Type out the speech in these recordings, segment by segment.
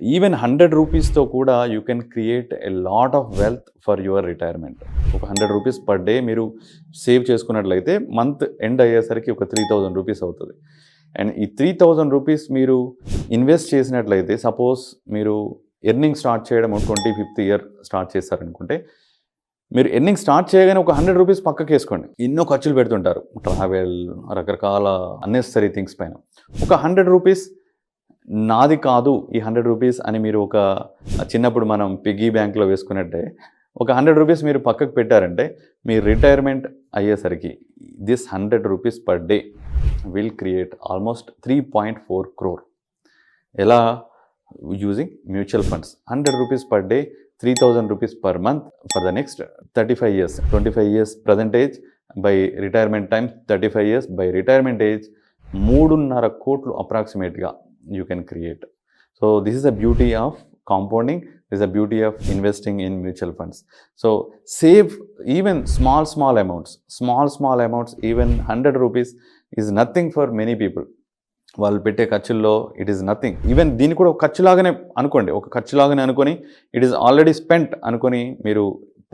Even 100 రూపీస్‌తో కూడా you can create a lot of wealth for your retirement. ఒక 100 rupees per day మీరు save చేసుకున్నట్లయితే month end అయ్యేసరికి ఒక 3000 రూపీస్ అవుతది. అండ్ ఈ 3000 రూపీస్ మీరు ఇన్వెస్ట్ చేసినట్లయితే సపోజ్ మీరు ఎర్నింగ్ స్టార్ట్ చేయడం 25th ఇయర్ స్టార్ట్ చేశారనుకుంటే, మీరు ఎర్నింగ్ స్టార్ట్ చేయగానే ఒక 100 రూపీస్ పక్కకేసుకోండి. ఎన్నో ఖర్చులు పెడుతుంటారు. ట్రావెల్, రకరకాల అన్నెసెసరీ థింగ్స్ పైన. ఒక 100 రూపీస్ నాది కాదు ఈ 100 రూపీస్ అని మీరు ఒక చిన్నప్పుడు మనం పిగ్గీ బ్యాంక్‌లో వేసుకున్నట్టే ఒక 100 రూపీస్ మీరు పక్కకు పెట్టారంటే మీ రిటైర్మెంట్ అయ్యేసరికి this 100 rupees per day will create almost 3.4 crore. ఎలా? Using mutual funds. 100 rupees per day, 3000 rupees per month for the next 35 years. 25 years present age, by retirement time 35 years, by retirement age 3.5 కోట్లు అప్రాక్సిమేట్గా you can create. So this is the beauty of compounding. This is the beauty of investing in mutual funds. So save even small amounts. Even 100 rupees is nothing for many people. వాళ్ళు పెట్టే ఖర్చుల్లో it is nothing. Even దీన్ని కూడా ఒక ఖర్చులాగానే అనుకోండి. ఒక ఖర్చులాగానే అనుకొని it is already spent అనుకొని మీరు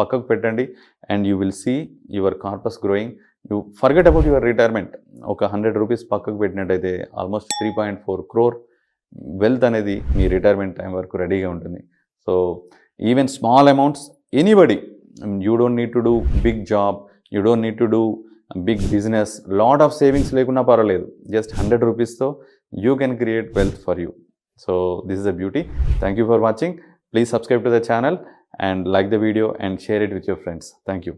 పక్కకు పెట్టండి. And you will see your corpus growing. You forget about your retirement. ఒక 100 రూపీస్ పక్కకు పెట్టినట్టయితే ఆల్మోస్ట్ 3.4 క్రోర్ వెల్త్ అనేది మీ రిటైర్మెంట్ టైం వరకు రెడీగా ఉంటుంది. So even small amounts, anybody, you don't need to do big job, you don't need to do big business, lot of savings లేకున్నా పర్వాలేదు. Just 100 రూపీస్తో you can create wealth for you. So this is the beauty. Thank you for watching. Please subscribe to the channel and like the video and share it with your friends. Thank you.